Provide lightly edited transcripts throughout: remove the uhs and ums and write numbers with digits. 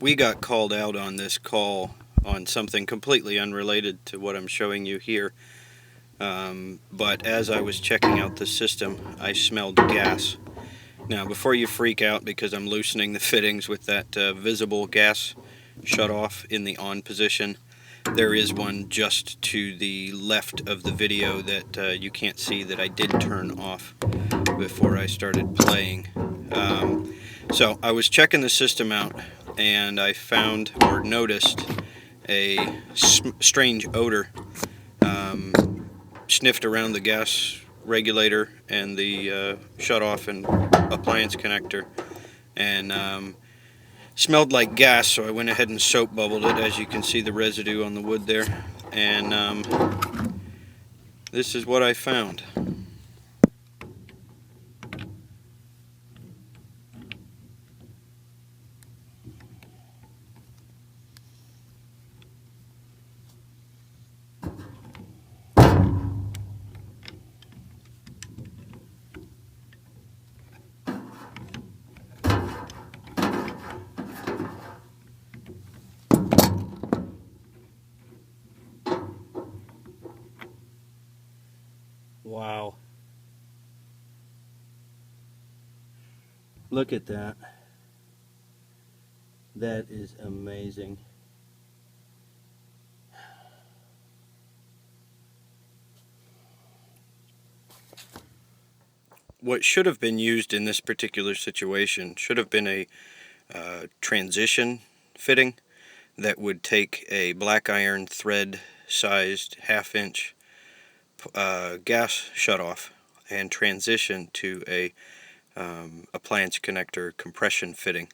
we got called out on this call on something completely unrelated to what I'm showing you here. But as I was checking out the system, I smelled gas. Now, before you freak out because I'm loosening the fittings with that visible gas shutoff in the on position, there is one just to the left of the video that you can't see that I did turn off before I started playing. So I was checking the system out and I found or noticed a strange odor. Sniffed around the gas regulator and the shutoff and appliance connector, and smelled like gas, so I went ahead and soap bubbled it. As you can see, the residue on the wood there, and this is what I found. Wow. Look at that. That is amazing. What should have been used in this particular situation should have been a transition fitting that would take a black iron thread sized 1/2 inch gas shutoff and transition to a appliance connector compression fitting.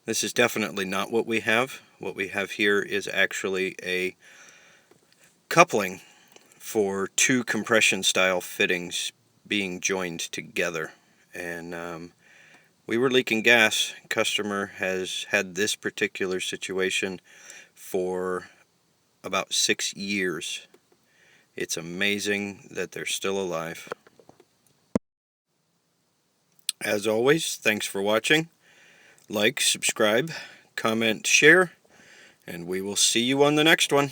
This is definitely not what we have. What we have here is actually a coupling for two compression style fittings being joined together, and we were leaking gas. Customer has had this particular situation for about 6 years. It's amazing that they're still alive. As always, thanks for watching. Like, subscribe, comment, share, and we will see you on the next one.